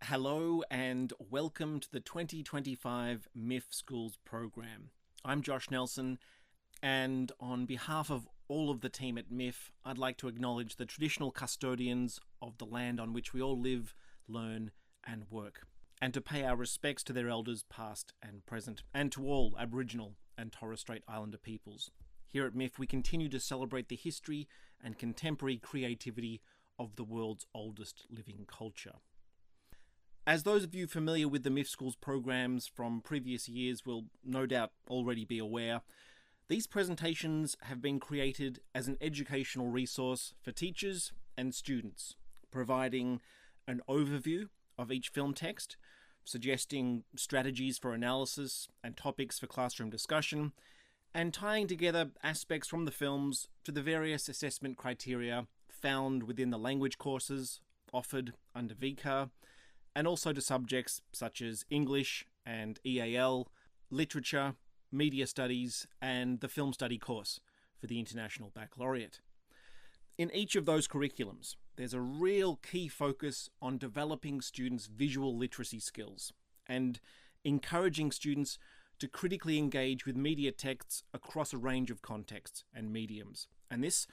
Hello and welcome to the 2025 MIFF Schools program. I'm Josh Nelson, and on behalf of all of the team at MIFF, I'd like to acknowledge the traditional custodians of the land on which we all live, learn and work, and to pay our respects to their elders past and present, and to all Aboriginal and Torres Strait Islander peoples. Here at MIFF, we continue to celebrate the history and contemporary creativity of the world's oldest living culture. As those of you familiar with the MIFF Schools programs from previous years will no doubt already be aware, these presentations have been created as an educational resource for teachers and students, providing an overview of each film text, suggesting strategies for analysis and topics for classroom discussion, and tying together aspects from the films to the various assessment criteria found within the language courses offered under VCAR, and also to subjects such as English and EAL, literature, media studies, and the film study course for the International Baccalaureate. In each of those curriculums, there's a real key focus on developing students' visual literacy skills and encouraging students to critically engage with media texts across a range of contexts and mediums. And this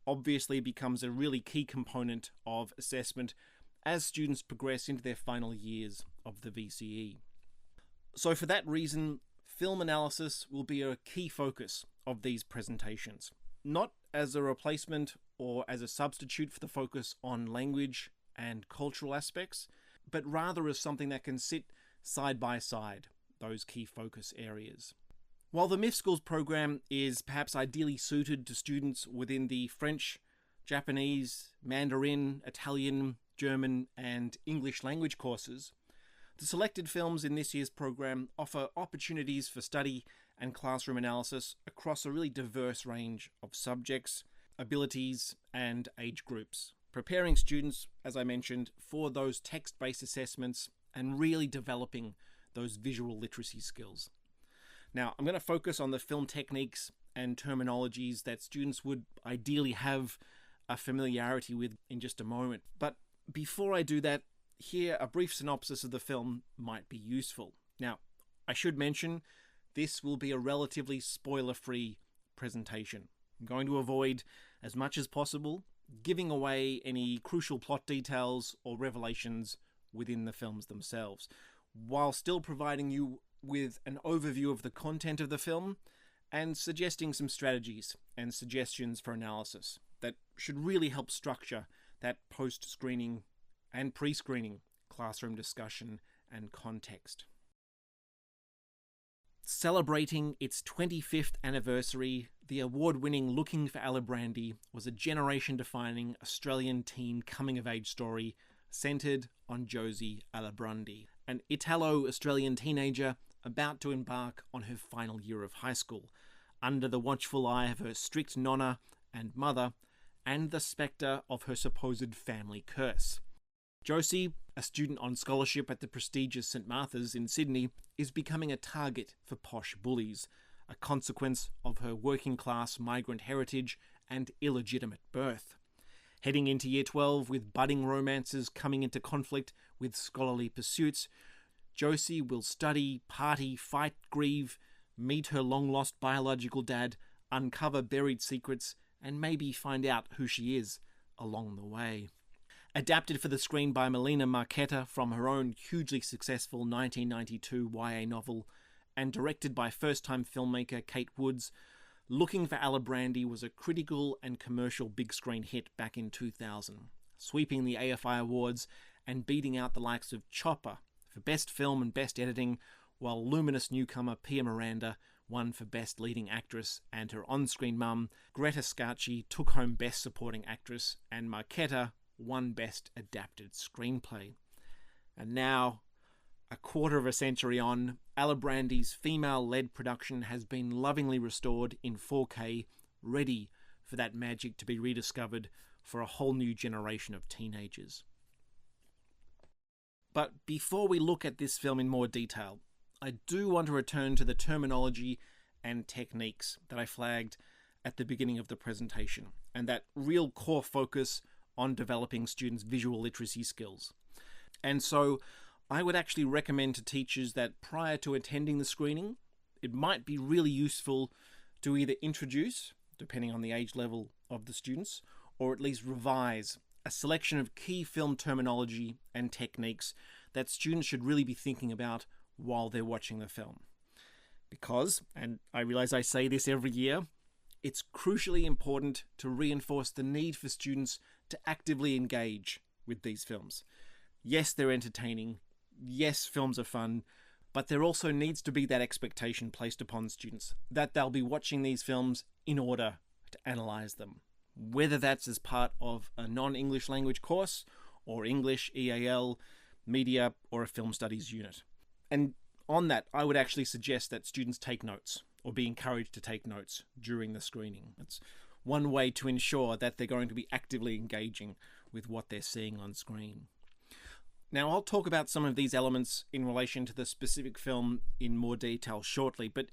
obviously becomes a really key component of assessment as students progress into their final years of the VCE. So for that reason, film analysis will be a key focus of these presentations, not as a replacement or as a substitute for the focus on language and cultural aspects, but rather as something that can sit side by side those key focus areas. While the MIFF Schools program is perhaps ideally suited to students within the French, Japanese, Mandarin, Italian, German and English language courses, the selected films in this year's program offer opportunities for study and classroom analysis across a really diverse range of subjects, abilities and age groups, preparing students, as I mentioned, for those text-based assessments and really developing those visual literacy skills. Now, I'm going to focus on the film techniques and terminologies that students would ideally have a familiarity with in just a moment. But before I do that, here a brief synopsis of the film might be useful. Now, I should mention this will be a relatively spoiler-free presentation. I'm going to avoid, as much as possible, giving away any crucial plot details or revelations within the films themselves, while still providing you with an overview of the content of the film and suggesting some strategies and suggestions for analysis that should really help structure that post-screening and pre-screening classroom discussion and context. Celebrating its 25th anniversary, the award-winning Looking for Alibrandi was a generation-defining Australian teen coming-of-age story centred on Josie Alibrandi, an Italo-Australian teenager about to embark on her final year of high school, under the watchful eye of her strict nonna and mother, and the spectre of her supposed family curse. Josie, a student on scholarship at the prestigious St Martha's in Sydney, is becoming a target for posh bullies, a consequence of her working-class migrant heritage and illegitimate birth. Heading into Year 12 with budding romances coming into conflict with scholarly pursuits, Josie will study, party, fight, grieve, meet her long-lost biological dad, uncover buried secrets, and maybe find out who she is along the way. Adapted for the screen by Melina Marchetta from her own hugely successful 1992 YA novel, and directed by first-time filmmaker Kate Woods, Looking for Alibrandi was a critical and commercial big-screen hit back in 2000, sweeping the AFI Awards and beating out the likes of Chopper for Best Film and Best Editing, while luminous newcomer Pia Miranda won for Best Leading Actress, and her on-screen mum, Greta Scacchi, took home Best Supporting Actress, and Marchetta won Best Adapted Screenplay. And now, a quarter of a century on, Alibrandi's female-led production has been lovingly restored in 4K, ready for that magic to be rediscovered for a whole new generation of teenagers. But before we look at this film in more detail, I do want to return to the terminology and techniques that I flagged at the beginning of the presentation, and that real core focus on developing students' visual literacy skills. And so I would actually recommend to teachers that prior to attending the screening, it might be really useful to either introduce, depending on the age level of the students, or at least revise a selection of key film terminology and techniques that students should really be thinking about while they're watching the film. Because, and I realize I say this every year, it's crucially important to reinforce the need for students to actively engage with these films. Yes, they're entertaining. Yes, films are fun. But there also needs to be that expectation placed upon students that they'll be watching these films in order to analyze them. Whether that's as part of a non-English language course, or English, EAL, media, or a film studies unit. And on that, I would actually suggest that students take notes, or be encouraged to take notes during the screening. It's one way to ensure that they're going to be actively engaging with what they're seeing on screen. Now, I'll talk about some of these elements in relation to the specific film in more detail shortly, but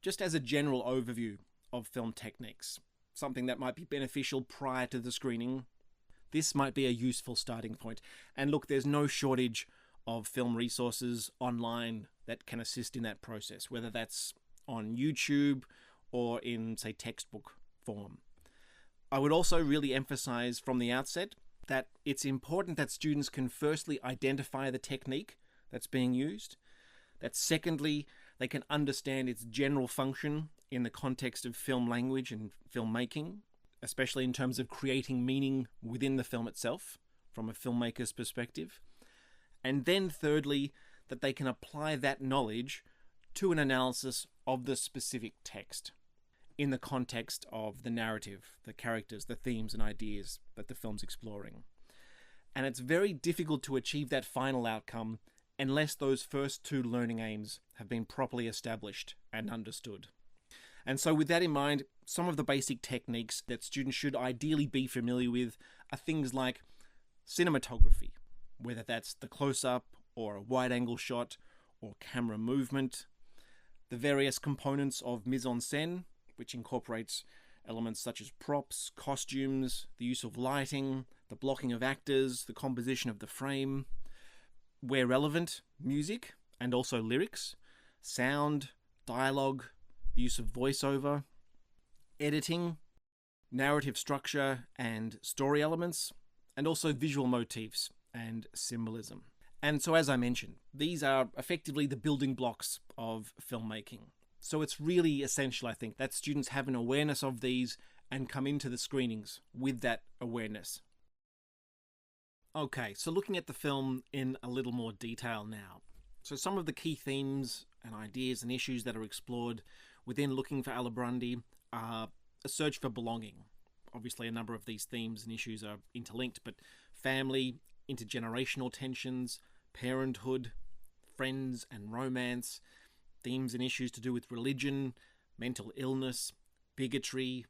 just as a general overview of film techniques, something that might be beneficial prior to the screening, this might be a useful starting point. And look, there's no shortage of film resources online that can assist in that process, whether that's on YouTube or in, say, textbook form. I would also really emphasize from the outset that it's important that students can firstly identify the technique that's being used, that secondly, they can understand its general function in the context of film language and filmmaking, especially in terms of creating meaning within the film itself from a filmmaker's perspective. And then thirdly, that they can apply that knowledge to an analysis of the specific text in the context of the narrative, the characters, the themes and ideas that the film's exploring. And it's very difficult to achieve that final outcome unless those first two learning aims have been properly established and understood. And so with that in mind, some of the basic techniques that students should ideally be familiar with are things like cinematography, whether that's the close-up or a wide-angle shot or camera movement, the various components of mise-en-scène, which incorporates elements such as props, costumes, the use of lighting, the blocking of actors, the composition of the frame, where relevant, music and also lyrics, sound, dialogue, the use of voiceover, editing, narrative structure and story elements, and also visual motifs and symbolism. And so, as I mentioned, these are effectively the building blocks of filmmaking. So it's really essential, I think, that students have an awareness of these and come into the screenings with that awareness. Okay, so looking at the film in a little more detail now. So some of the key themes and ideas and issues that are explored within Looking for Alibrandi are a search for belonging. Obviously, a number of these themes and issues are interlinked, but family, intergenerational tensions, parenthood, friends and romance, themes and issues to do with religion, mental illness, bigotry,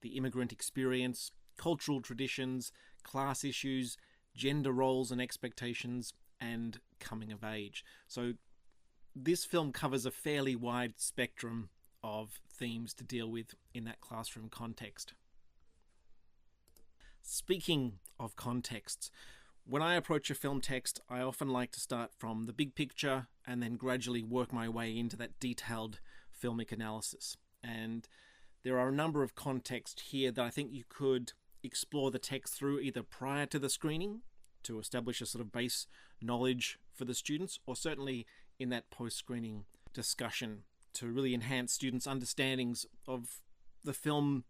the immigrant experience, cultural traditions, class issues, gender roles and expectations, and coming of age. So this film covers a fairly wide spectrum of themes to deal with in that classroom context. Speaking of contexts, when I approach a film text, I often like to start from the big picture and then gradually work my way into that detailed filmic analysis. And there are a number of contexts here that I think you could explore the text through either prior to the screening to establish a sort of base knowledge for the students, or certainly in that post-screening discussion to really enhance students' understandings of the film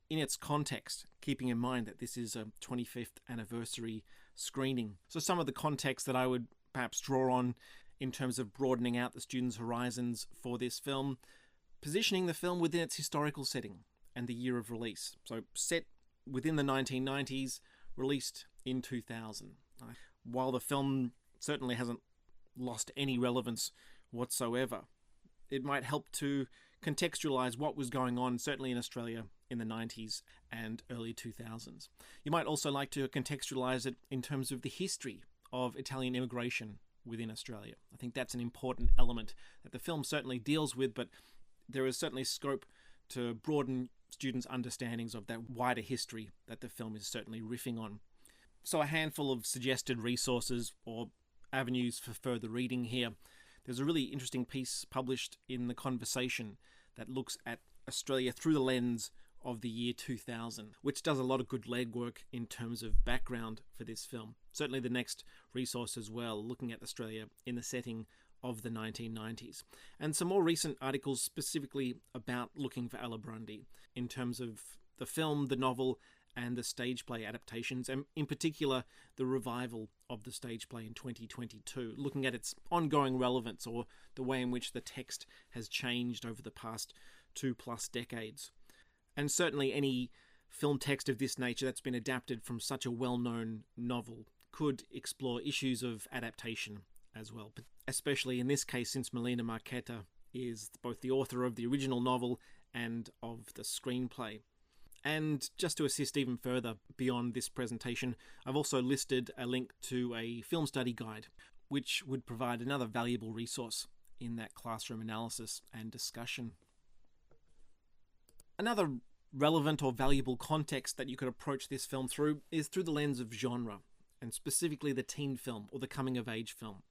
in its context, keeping in mind that this is a 25th anniversary screening. So some of the context that I would perhaps draw on in terms of broadening out the students' horizons for this film, positioning the film within its historical setting and the year of release. So set within the 1990s, released in 2000. While the film certainly hasn't lost any relevance whatsoever, it might help to contextualize what was going on, certainly in Australia, in the 90s and early 2000s. You might also like to contextualize it in terms of the history of Italian immigration within Australia. I think that's an important element that the film certainly deals with, but there is certainly scope to broaden students' understandings of that wider history that the film is certainly riffing on. So a handful of suggested resources or avenues for further reading here. There's a really interesting piece published in The Conversation that looks at Australia through the lens of the year 2000, which does a lot of good legwork in terms of background for this film. Certainly the next resource as well, looking at Australia in the setting of the 1990s. And some more recent articles specifically about looking for Alibrandi in terms of the film, the novel, and the stage play adaptations, and in particular the revival of the stage play in 2022, looking at its ongoing relevance or the way in which the text has changed over the past 2+ decades. And certainly any film text of this nature that's been adapted from such a well-known novel could explore issues of adaptation as well, but especially in this case since Melina Marchetta is both the author of the original novel and of the screenplay. And just to assist even further beyond this presentation, I've also listed a link to a film study guide, which would provide another valuable resource in that classroom analysis and discussion. Another relevant or valuable context that you could approach this film through is through the lens of genre, and specifically the teen film or the coming-of-age film.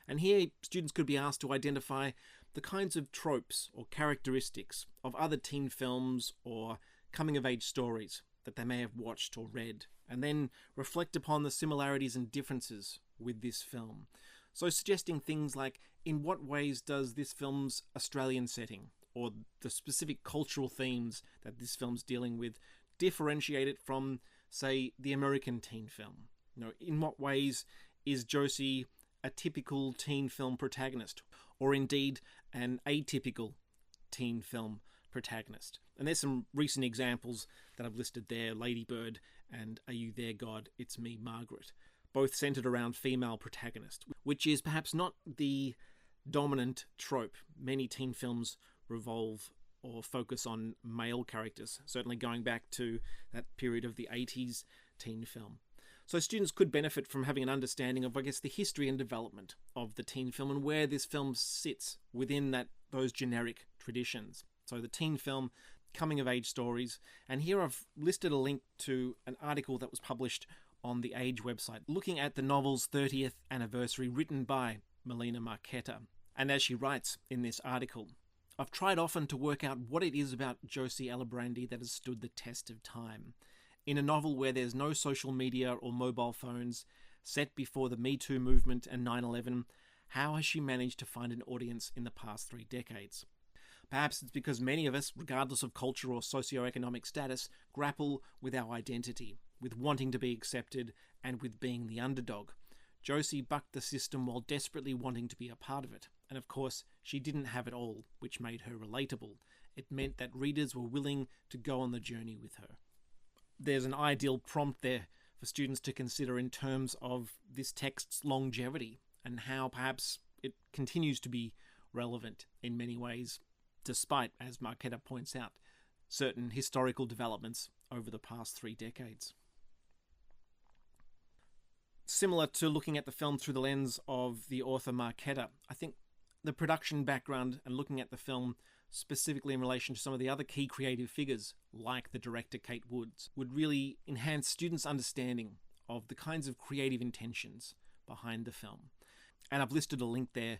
And here, students could be asked to identify the kinds of tropes or characteristics of other teen films or coming-of-age stories that they may have watched or read, and then reflect upon the similarities and differences with this film. So suggesting things like, in what ways does this film's Australian setting, or the specific cultural themes that this film's dealing with, differentiate it from, say, the American teen film? In what ways is Josie a typical teen film protagonist, or indeed an atypical teen film protagonist? And there's some recent examples that I've listed there, Lady Bird and Are You There, God? It's Me, Margaret, both centered around female protagonist, which is perhaps not the dominant trope. Many teen films revolve or focus on male characters, certainly going back to that period of the 80s teen film. So students could benefit from having an understanding of, I guess, the history and development of the teen film and where this film sits within those generic traditions. So the teen film, coming-of-age stories. And here I've listed a link to an article that was published on the Age website, looking at the novel's 30th anniversary, written by Melina Marchetta. And as she writes in this article, I've tried often to work out what it is about Josie Alibrandi that has stood the test of time. In a novel where there's no social media or mobile phones, set before the Me Too movement and 9/11, how has she managed to find an audience in the past 3 decades? Perhaps it's because many of us, regardless of culture or socioeconomic status, grapple with our identity, with wanting to be accepted, and with being the underdog. Josie bucked the system while desperately wanting to be a part of it. And of course, she didn't have it all, which made her relatable. It meant that readers were willing to go on the journey with her. There's an ideal prompt there for students to consider in terms of this text's longevity and how perhaps it continues to be relevant in many ways, despite, as Marchetta points out, certain historical developments over the past 3 decades. Similar to looking at the film through the lens of the author Marchetta, I think the production background and looking at the film specifically in relation to some of the other key creative figures, like the director Kate Woods, would really enhance students' understanding of the kinds of creative intentions behind the film. And I've listed a link there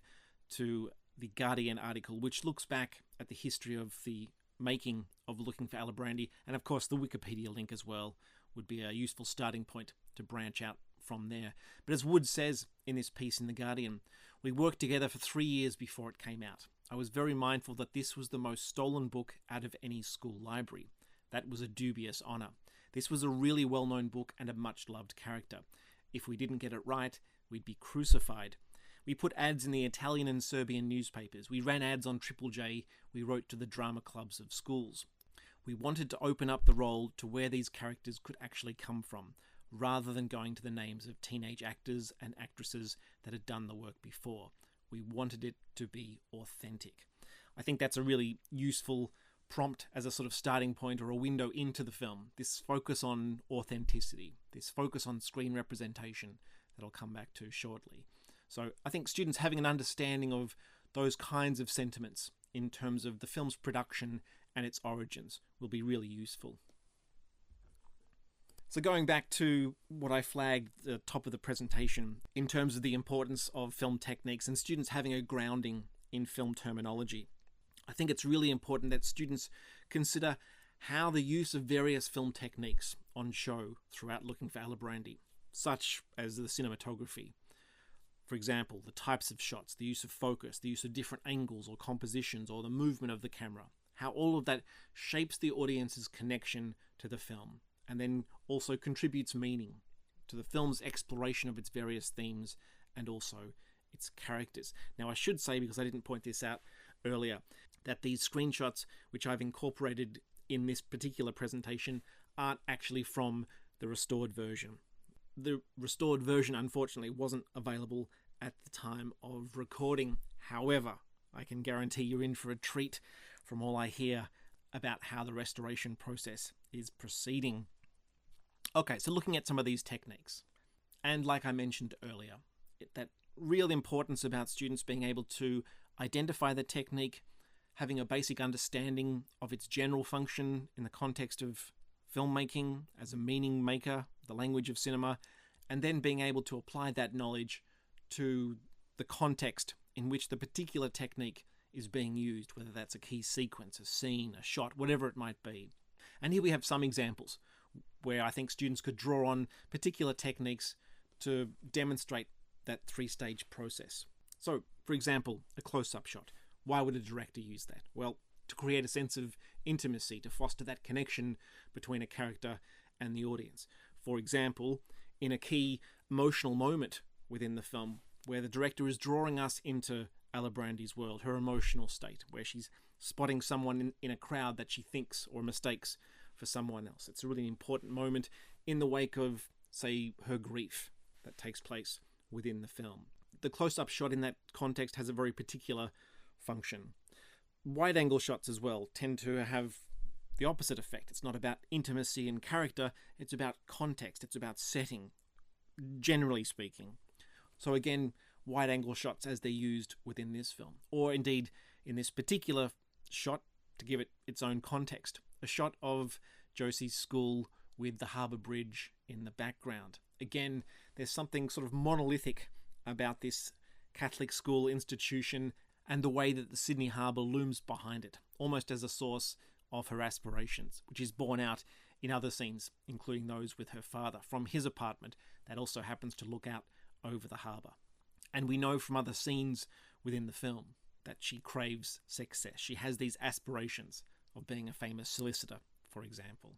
to the Guardian article, which looks back at the history of the making of Looking for Alibrandi, and of course the Wikipedia link as well would be a useful starting point to branch out from there. But as Wood says in this piece in The Guardian, we worked together for 3 years before it came out. I was very mindful that this was the most stolen book out of any school library. That was a dubious honour. This was a really well-known book and a much-loved character. If we didn't get it right, we'd be crucified. We put ads in the Italian and Serbian newspapers. We ran ads on Triple J. We wrote to the drama clubs of schools. We wanted to open up the role to where these characters could actually come from, rather than going to the names of teenage actors and actresses that had done the work before. We wanted it to be authentic. I think that's a really useful prompt as a sort of starting point or a window into the film. This focus on authenticity, this focus on screen representation that I'll come back to shortly. So I think students having an understanding of those kinds of sentiments in terms of the film's production and its origins will be really useful. So going back to what I flagged at the top of the presentation in terms of the importance of film techniques and students having a grounding in film terminology, I think it's really important that students consider how the use of various film techniques on show throughout Looking for Alibrandi, such as the cinematography. For example, the types of shots, the use of focus, the use of different angles or compositions, or the movement of the camera, how all of that shapes the audience's connection to the film, and then also contributes meaning to the film's exploration of its various themes and also its characters. Now, I should say, because I didn't point this out earlier, that these screenshots which I've incorporated in this particular presentation aren't actually from the restored version. The restored version, unfortunately, wasn't available at the time of recording. However, I can guarantee you're in for a treat from all I hear about how the restoration process is proceeding. Okay, so looking at some of these techniques, and like I mentioned earlier, that real importance about students being able to identify the technique, having a basic understanding of its general function in the context of filmmaking as a meaning maker, the language of cinema, and then being able to apply that knowledge to the context in which the particular technique is being used, whether that's a key sequence, a scene, a shot, whatever it might be. And here we have some examples where I think students could draw on particular techniques to demonstrate that three-stage process. So, for example, a close-up shot. Why would a director use that? Well, to create a sense of intimacy, to foster that connection between a character and the audience. For example, in a key emotional moment within the film, where the director is drawing us into Alibrandi's world, her emotional state, where she's spotting someone in a crowd that she thinks or mistakes for someone else. It's a really important moment in the wake of, say, her grief that takes place within the film. The close-up shot in that context has a very particular function. Wide-angle shots as well tend to have the opposite effect. It's not about intimacy and character, it's about context, it's about setting, generally speaking. So again, wide-angle shots as they're used within this film, or indeed in this particular shot, to give it its own context, a shot of Josie's school with the harbour bridge in the background. Again, there's something sort of monolithic about this Catholic school institution and the way that the Sydney Harbour looms behind it, almost as a source of her aspirations, which is borne out in other scenes, including those with her father, from his apartment that also happens to look out over the harbour. And we know from other scenes within the film that she craves success. She has these aspirations of being a famous solicitor, for example.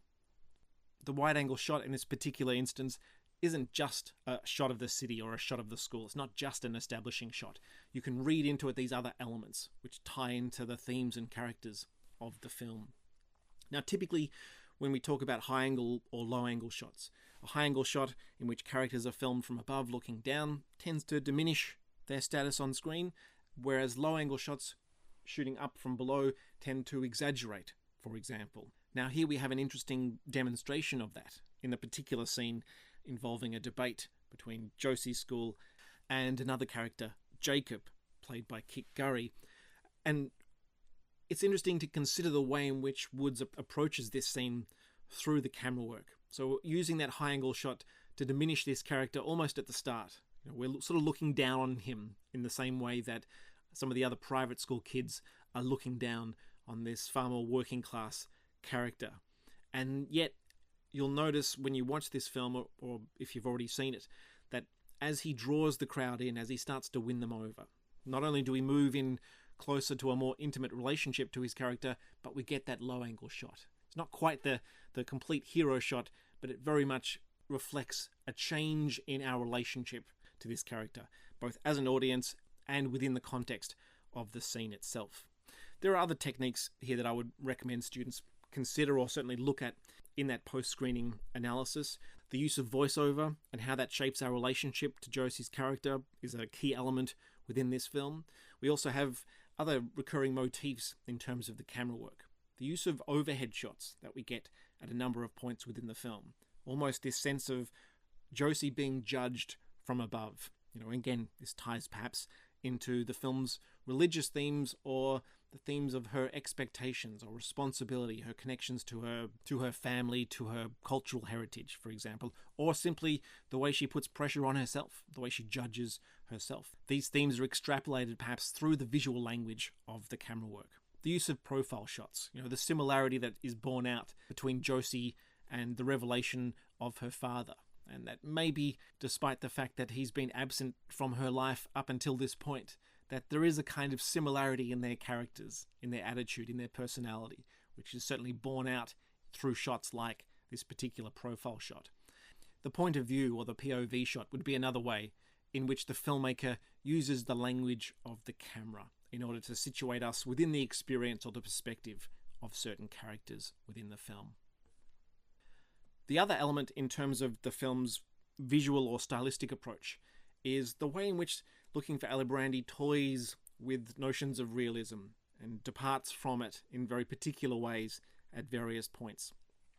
The wide-angle shot in this particular instance isn't just a shot of the city or a shot of the school. It's not just an establishing shot. You can read into it these other elements which tie into the themes and characters of the film. Now, typically, when we talk about high-angle or low-angle shots, a high-angle shot in which characters are filmed from above looking down tends to diminish their status on screen, whereas low-angle shots shooting up from below tend to exaggerate, for example. Now, here we have an interesting demonstration of that in the particular scene involving a debate between Josie's school and another character, Jacob, played by Kit Gurry. And it's interesting to consider the way in which Woods approaches this scene through the camera work. So using that high-angle shot to diminish this character almost at the start. You know, we're sort of looking down on him in the same way that some of the other private school kids are looking down on this far more working-class character. And yet, you'll notice when you watch this film, or if you've already seen it, that as he draws the crowd in, as he starts to win them over, not only do we move in closer to a more intimate relationship to his character, but we get that low-angle shot. It's not quite the complete hero shot, but it very much reflects a change in our relationship to this character, both as an audience and within the context of the scene itself. There are other techniques here that I would recommend students consider or certainly look at in that post-screening analysis. The use of voiceover and how that shapes our relationship to Josie's character is a key element within this film. We also have other recurring motifs in terms of the camera work. The use of overhead shots that we get at a number of points within the film. Almost this sense of Josie being judged from above. You know, again, this ties perhaps into the film's religious themes or the themes of her expectations or responsibility, her connections to her family, to her cultural heritage, for example, or simply the way she puts pressure on herself, the way she judges herself. These themes are extrapolated perhaps through the visual language of the camera work. The use of profile shots, the similarity that is borne out between Josie and the revelation of her father. And that maybe, despite the fact that he's been absent from her life up until this point, that there is a kind of similarity in their characters, in their attitude, in their personality, which is certainly borne out through shots like this particular profile shot. The point of view, or the POV shot, would be another way in which the filmmaker uses the language of the camera in order to situate us within the experience or the perspective of certain characters within the film. The other element in terms of the film's visual or stylistic approach is the way in which Looking for Alibrandi toys with notions of realism and departs from it in very particular ways at various points.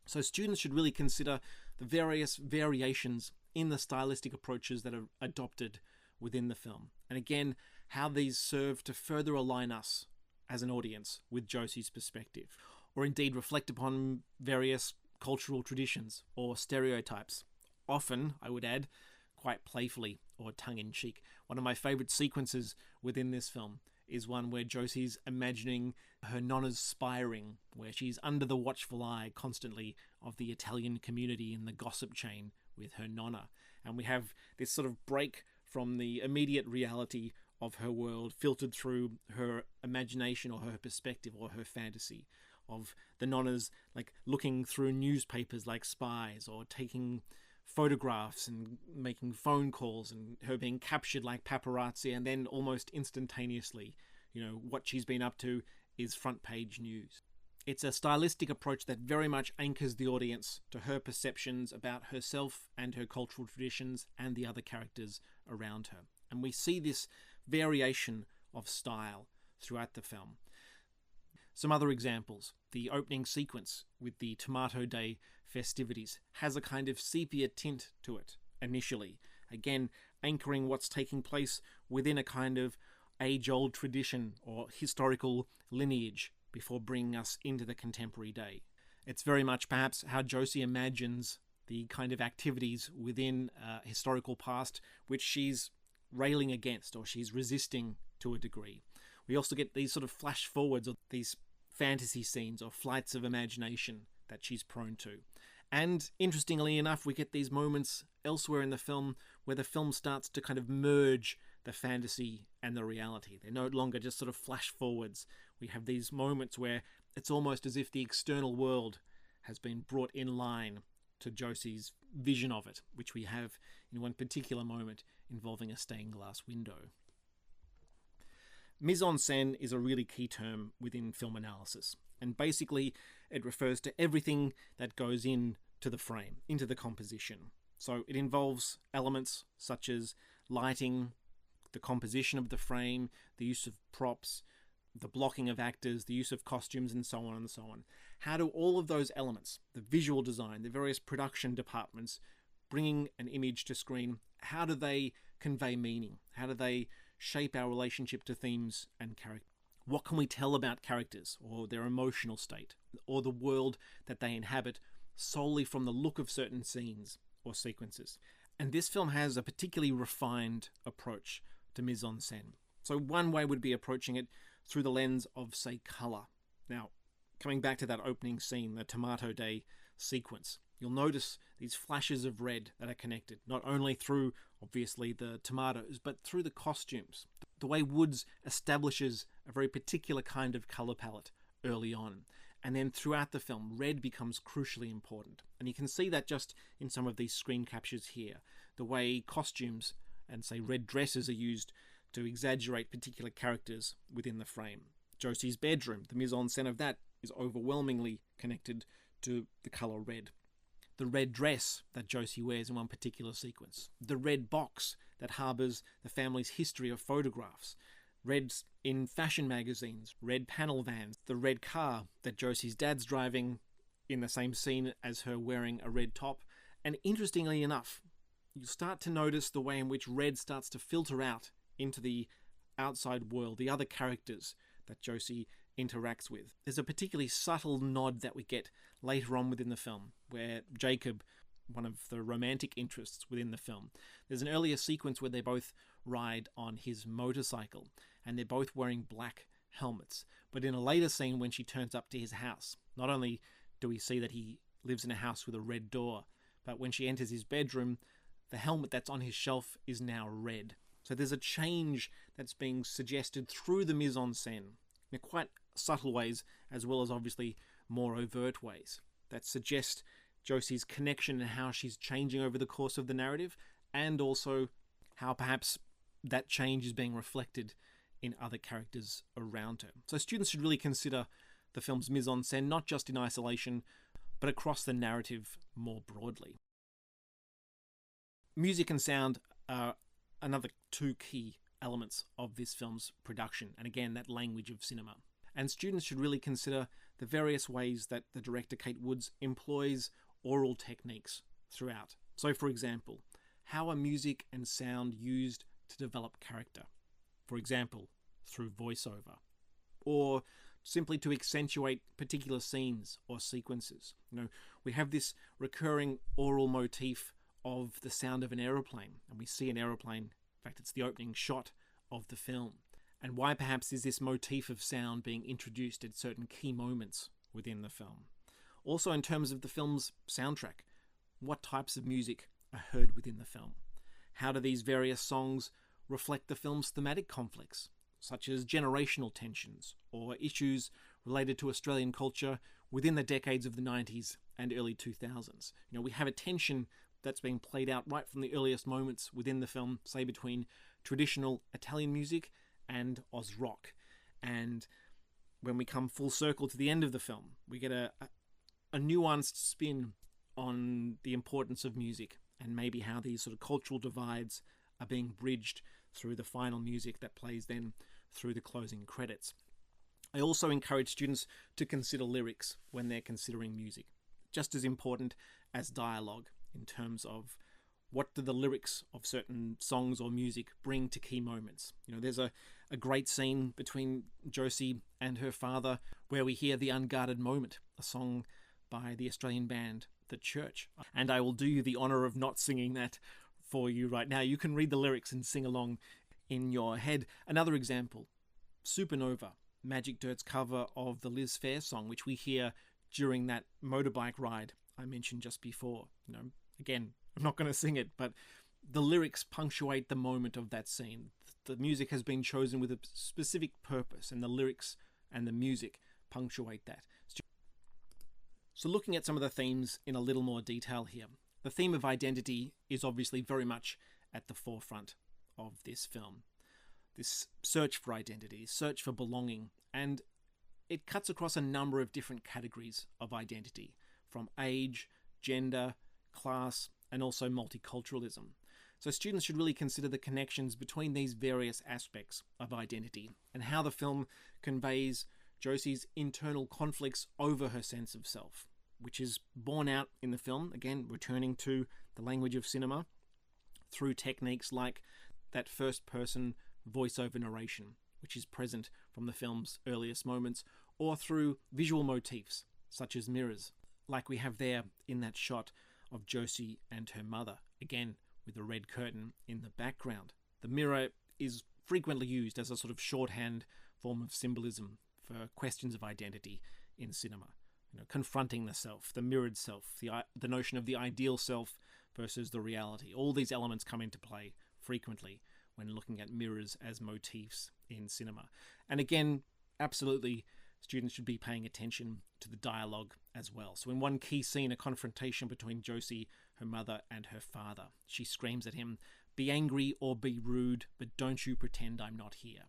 So students should really consider the various variations in the stylistic approaches that are adopted within the film. And again, how these serve to further align us as an audience with Josie's perspective, or indeed reflect upon various cultural traditions or stereotypes. Often, I would add, quite playfully or tongue-in-cheek. One of my favourite sequences within this film is one where Josie's imagining her nonna's spiring, where she's under the watchful eye constantly of the Italian community in the gossip chain with her nonna. And we have this sort of break from the immediate reality of her world filtered through her imagination or her perspective or her fantasy of the nonnas like looking through newspapers like spies or taking photographs and making phone calls and her being captured like paparazzi, and then almost instantaneously, what she's been up to is front page news. It's a stylistic approach that very much anchors the audience to her perceptions about herself and her cultural traditions and the other characters around her. And we see this variation of style throughout the film. Some other examples. The opening sequence with the Tomato Day festivities has a kind of sepia tint to it initially. Again, anchoring what's taking place within a kind of age-old tradition or historical lineage before bringing us into the contemporary day. It's very much perhaps how Josie imagines the kind of activities within a historical past which she's railing against or she's resisting to a degree. We also get these sort of flash forwards of these fantasy scenes or flights of imagination that she's prone to. And interestingly enough, we get these moments elsewhere in the film where the film starts to kind of merge the fantasy and the reality. They're no longer just sort of flash forwards. We have these moments where it's almost as if the external world has been brought in line to Josie's vision of it, which we have in one particular moment involving a stained glass window. Mise-en-scène is a really key term within film analysis, and basically it refers to everything that goes into the frame, into the composition. So it involves elements such as lighting, the composition of the frame, the use of props, the blocking of actors, the use of costumes, and so on and so on. How do all of those elements, the visual design, the various production departments, bringing an image to screen, how do they convey meaning? How do they shape our relationship to themes and characters? What can we tell about characters or their emotional state or the world that they inhabit solely from the look of certain scenes or sequences? And this film has a particularly refined approach to mise-en-scène. So one way would be approaching it through the lens of, say, colour. Now, coming back to that opening scene, the Tomato Day sequence, you'll notice these flashes of red that are connected, not only through, obviously, the tomatoes, but through the costumes. The way Woods establishes a very particular kind of colour palette early on. And then throughout the film, red becomes crucially important. And you can see that just in some of these screen captures here. The way costumes and, say, red dresses are used to exaggerate particular characters within the frame. Josie's bedroom, the mise-en-scène of that is overwhelmingly connected to the colour red. The red dress that Josie wears in one particular sequence. The red box that harbours the family's history of photographs. Reds in fashion magazines, red panel vans, the red car that Josie's dad's driving in the same scene as her wearing a red top. And interestingly enough, you start to notice the way in which red starts to filter out into the outside world, the other characters that Josie interacts with. There's a particularly subtle nod that we get later on within the film, where Jacob, one of the romantic interests within the film, there's an earlier sequence where they both ride on his motorcycle, and they're both wearing black helmets. But in a later scene when she turns up to his house, not only do we see that he lives in a house with a red door, but when she enters his bedroom, the helmet that's on his shelf is now red. So there's a change that's being suggested through the mise-en-scène in quite subtle ways, as well as obviously more overt ways, that suggest Josie's connection and how she's changing over the course of the narrative, and also how perhaps that change is being reflected in other characters around her. So students should really consider the film's mise-en-scène not just in isolation, but across the narrative more broadly. Music and sound are another two key elements of this film's production, and again, that language of cinema. And students should really consider the various ways that the director Kate Woods employs oral techniques throughout. So, for example, how are music and sound used to develop character? For example, through voiceover, or simply to accentuate particular scenes or sequences. We have this recurring oral motif of the sound of an aeroplane, and we see an aeroplane. In fact, it's the opening shot of the film. And why perhaps is this motif of sound being introduced at certain key moments within the film? Also, in terms of the film's soundtrack, what types of music are heard within the film? How do these various songs reflect the film's thematic conflicts, such as generational tensions or issues related to Australian culture within the decades of the 90s and early 2000s? We have a tension that's being played out right from the earliest moments within the film, say between traditional Italian music and Oz rock. And when we come full circle to the end of the film, we get a nuanced spin on the importance of music and maybe how these sort of cultural divides are being bridged through the final music that plays then through the closing credits. I also encourage students to consider lyrics when they're considering music, just as important as dialogue in terms of what do the lyrics of certain songs or music bring to key moments. There's a great scene between Josie and her father where we hear The Unguarded Moment, a song by the Australian band The Church. And I will do you the honour of not singing that for you right now. You can read the lyrics and sing along in your head. Another example, Supernova, Magic Dirt's cover of the Liz Phair song, which we hear during that motorbike ride I mentioned just before. Again, I'm not going to sing it, but the lyrics punctuate the moment of that scene. The music has been chosen with a specific purpose, and the lyrics and the music punctuate that. So looking at some of the themes in a little more detail here, the theme of identity is obviously very much at the forefront of this film. This search for identity, search for belonging, and it cuts across a number of different categories of identity, from age, gender, class, and also multiculturalism. So students should really consider the connections between these various aspects of identity and how the film conveys Josie's internal conflicts over her sense of self, which is borne out in the film, again, returning to the language of cinema, through techniques like that first-person voiceover narration, which is present from the film's earliest moments, or through visual motifs, such as mirrors, like we have there in that shot of Josie and her mother, again with a red curtain in the background. The mirror is frequently used as a sort of shorthand form of symbolism for questions of identity in cinema. Confronting the self, the mirrored self, the notion of the ideal self versus the reality. All these elements come into play frequently when looking at mirrors as motifs in cinema. And again, absolutely, students should be paying attention to the dialogue as well. So in one key scene, a confrontation between Josie, her mother, and her father, she screams at him, "Be angry or be rude, but don't you pretend I'm not here."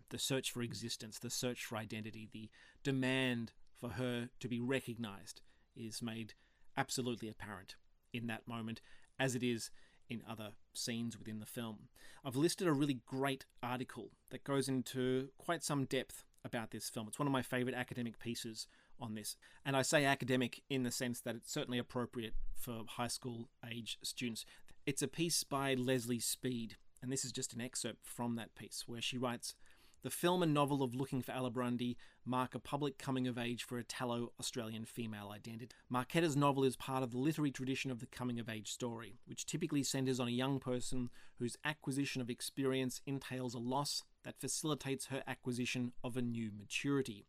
The search for existence, the search for identity, the demand for her to be recognized is made absolutely apparent in that moment, as it is in other scenes within the film. I've listed a really great article that goes into quite some depth about this film. It's one of my favorite academic pieces on this. And I say academic in the sense that it's certainly appropriate for high school age students. It's a piece by Leslie Speed, And this is just an excerpt from that piece where she writes, "The film and novel of Looking for Alibrandi mark a public coming of age for Italo-Australian female identity. Marchetta's novel is part of the literary tradition of the coming of age story, which typically centres on a young person whose acquisition of experience entails a loss that facilitates her acquisition of a new maturity.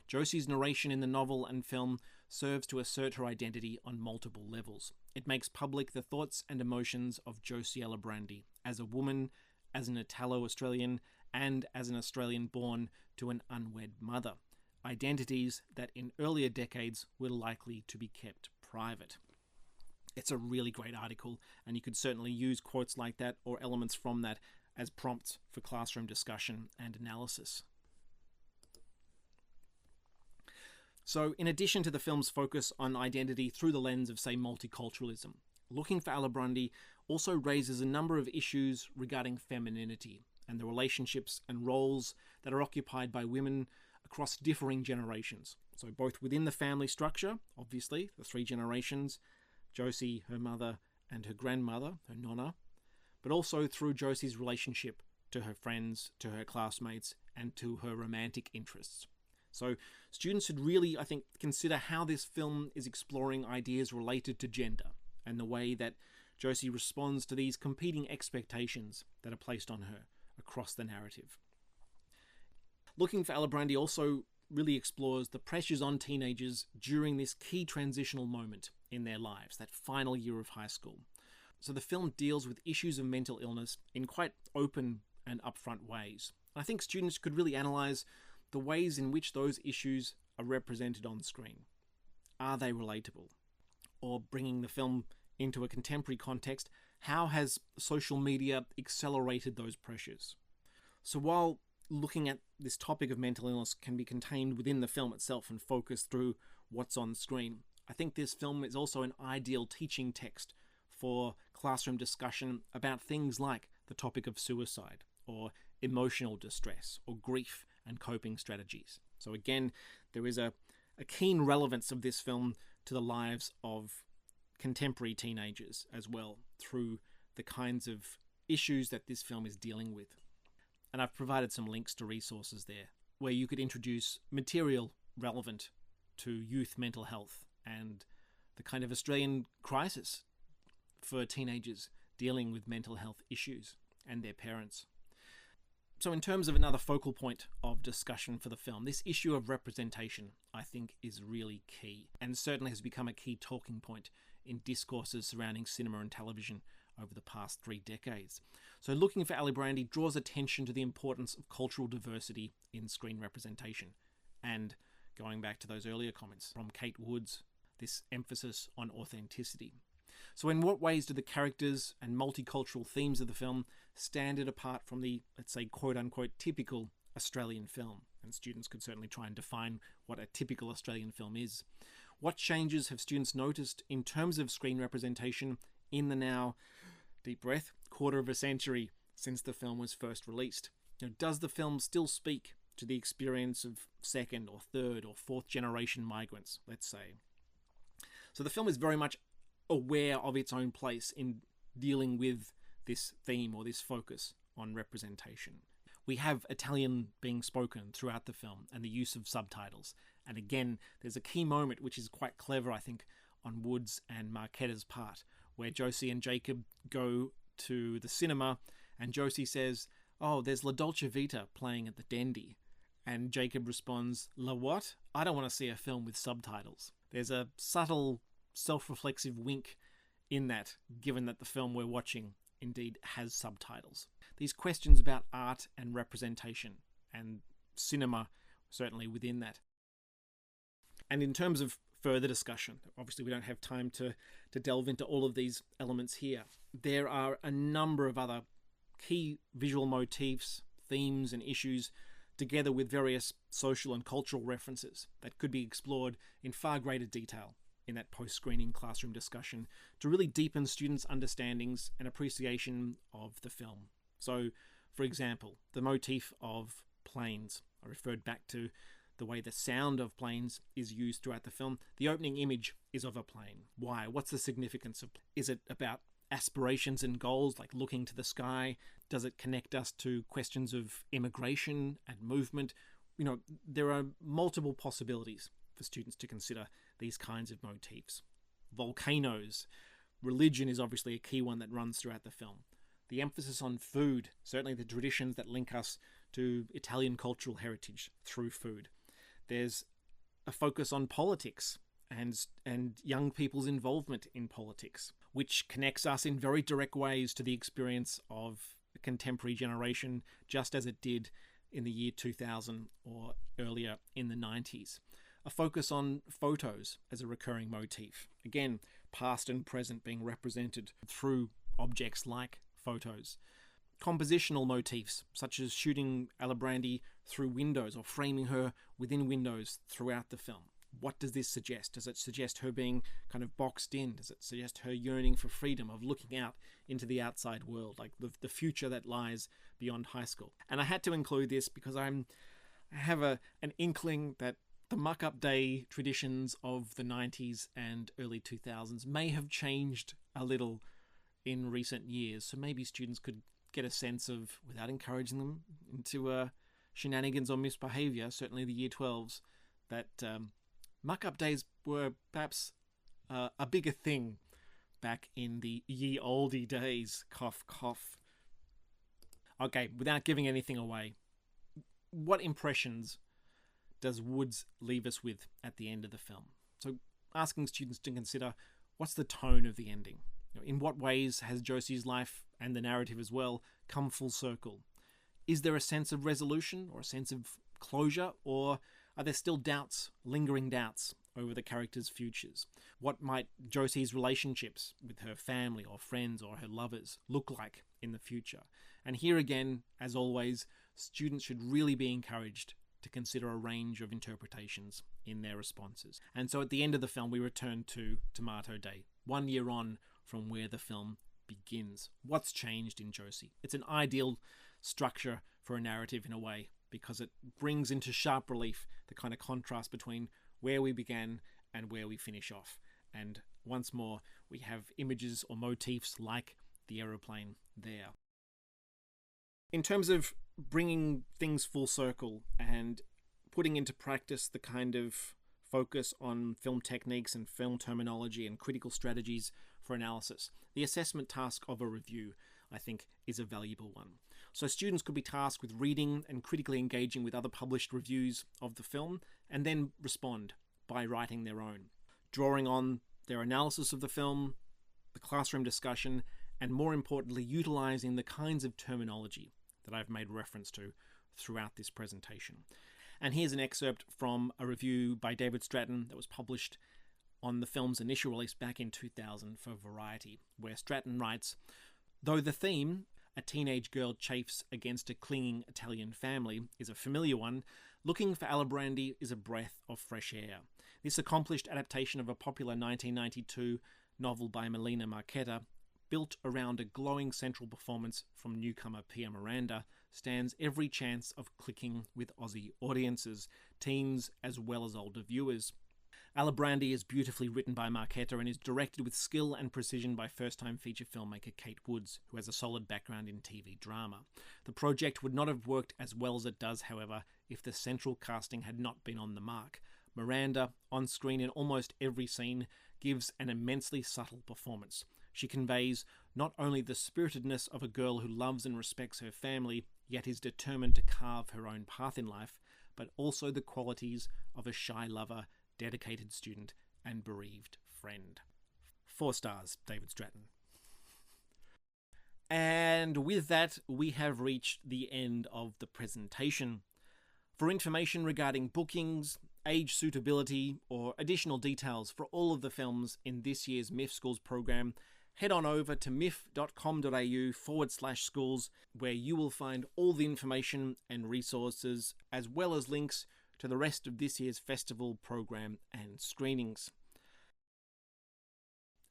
Josie's narration in the novel and film serves to assert her identity on multiple levels. It makes public the thoughts and emotions of Josie Alibrandi as a woman, as an Italo-Australian, and as an Australian born to an unwed mother, identities that in earlier decades were likely to be kept private." It's a really great article, and you could certainly use quotes like that or elements from that as prompts for classroom discussion and analysis. So, in addition to the film's focus on identity through the lens of, say, multiculturalism, Looking for Alibrandi also raises a number of issues regarding femininity and the relationships and roles that are occupied by women across differing generations. So both within the family structure, obviously, the three generations, Josie, her mother, and her grandmother, her nonna, but also through Josie's relationship to her friends, to her classmates, and to her romantic interests. So students should really, I think, consider how this film is exploring ideas related to gender and the way that Josie responds to these competing expectations that are placed on her across the narrative. Looking for Alibrandi also really explores the pressures on teenagers during this key transitional moment in their lives, that final year of high school. So the film deals with issues of mental illness in quite open and upfront ways. I think students could really analyse the ways in which those issues are represented on screen. Are they relatable? Or bringing the film into a contemporary context, how has social media accelerated those pressures? So while looking at this topic of mental illness can be contained within the film itself and focused through what's on screen, I think this film is also an ideal teaching text for classroom discussion about things like the topic of suicide or emotional distress or grief and coping strategies. So again, there is a keen relevance of this film to the lives of contemporary teenagers as well, through the kinds of issues that this film is dealing with. And I've provided some links to resources there where you could introduce material relevant to youth mental health and the kind of Australian crisis for teenagers dealing with mental health issues and their parents. So in terms of another focal point of discussion for the film, this issue of representation, I think, is really key and certainly has become a key talking point in discourses surrounding cinema and television over the past 3 decades. So Looking for Alibrandi draws attention to the importance of cultural diversity in screen representation. And going back to those earlier comments from Kate Woods, this emphasis on authenticity. So in what ways do the characters and multicultural themes of the film stand it apart from the, let's say, quote-unquote typical Australian film? And students could certainly try and define what a typical Australian film is. What changes have students noticed in terms of screen representation in the now, deep breath, quarter of a century since the film was first released? Does the film still speak to the experience of second or third or fourth generation migrants, let's say? So the film is very much aware of its own place in dealing with this theme or this focus on representation. We have Italian being spoken throughout the film and the use of subtitles. And again, there's a key moment which is quite clever, I think, on Woods and Marchetta's part, where Josie and Jacob go to the cinema and Josie says, "Oh, there's La Dolce Vita playing at the Dendy." And Jacob responds, "La what? I don't want to see a film with subtitles." There's a subtle self-reflexive wink in that, given that the film we're watching indeed has subtitles. These questions about art and representation and cinema certainly within that. And in terms of further discussion, obviously we don't have time to delve into all of these elements here. There are a number of other key visual motifs, themes and issues, together with various social and cultural references that could be explored in far greater detail in that post-screening classroom discussion to really deepen students' understandings and appreciation of the film. So, for example, the motif of planes. I referred back to the way the sound of planes is used throughout the film. The opening image is of a plane. Why? What's the significance of? Is it about aspirations and goals, like looking to the sky? Does it connect us to questions of immigration and movement? There are multiple possibilities for students to consider these kinds of motifs. Volcanoes. Religion is obviously a key one that runs throughout the film. The emphasis on food, certainly the traditions that link us to Italian cultural heritage through food. There's a focus on politics and young people's involvement in politics, which connects us in very direct ways to the experience of the contemporary generation, just as it did in the year 2000 or earlier in the 90s. A focus on photos as a recurring motif. Again, past and present being represented through objects like photos. Compositional motifs, such as shooting Alibrandi through windows or framing her within windows throughout the film. What does this suggest? Does it suggest her being kind of boxed in? Does it suggest her yearning for freedom, of looking out into the outside world, like the future that lies beyond high school? And I had to include this because I have an inkling that the muck-up day traditions of the 90s and early 2000s may have changed a little in recent years. So maybe students could get a sense of, without encouraging them into shenanigans or misbehaviour, certainly the year 12s, that muck-up days were perhaps a bigger thing back in the ye olde days. Cough, cough. Okay, without giving anything away, what impressions does Woods leave us with at the end of the film? So asking students to consider, what's the tone of the ending? In what ways has Josie's life, and the narrative as well, come full circle? Is there a sense of resolution or a sense of closure, or are there still doubts, lingering doubts over the characters' futures? What might Josie's relationships with her family or friends or her lovers look like in the future? And here again, as always, students should really be encouraged to consider a range of interpretations in their responses. And so at the end of the film, we return to Tomato Day, 1 year on from where the film begins. What's changed in Josie? It's an ideal structure for a narrative in a way, because it brings into sharp relief the kind of contrast between where we began and where we finish off. And once more, we have images or motifs like the aeroplane there. In terms of bringing things full circle and putting into practice the kind of focus on film techniques and film terminology and critical strategies for analysis, the assessment task of a review, I think, is a valuable one. So students could be tasked with reading and critically engaging with other published reviews of the film, and then respond by writing their own, drawing on their analysis of the film, the classroom discussion, and more importantly, utilising the kinds of terminology that I've made reference to throughout this presentation. And here's an excerpt from a review by David Stratton that was published on the film's initial release back in 2000 for Variety, where Stratton writes, "Though the theme, a teenage girl chafes against a clinging Italian family, is a familiar one, looking for Alibrandi is a breath of fresh air. This accomplished adaptation of a popular 1992 novel by Melina Marchetta, built around a glowing central performance from newcomer Pia Miranda, stands every chance of clicking with Aussie audiences, teens as well as older viewers. Alibrandi is beautifully written by Marchetta and is directed with skill and precision by first-time feature filmmaker Kate Woods, who has a solid background in TV drama. The project would not have worked as well as it does, however, if the central casting had not been on the mark. Miranda, on screen in almost every scene, gives an immensely subtle performance. She conveys not only the spiritedness of a girl who loves and respects her family, yet is determined to carve her own path in life, but also the qualities of a shy lover, dedicated student, and bereaved friend." 4 stars, David Stratton. And with that, we have reached the end of the presentation. For information regarding bookings, age suitability, or additional details for all of the films in this year's MIFF Schools program, head on over to miff.com.au/schools, where you will find all the information and resources, as well as links to the rest of this year's festival program and screenings.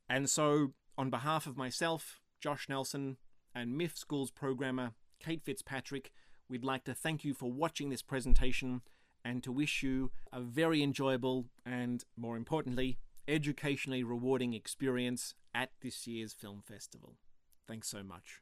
And so, on behalf of myself, Josh Nelson, and MIFF Schools programmer Kate Fitzpatrick, we'd like to thank you for watching this presentation and to wish you a very enjoyable and, more importantly, educationally rewarding experience at this year's film festival. Thanks so much.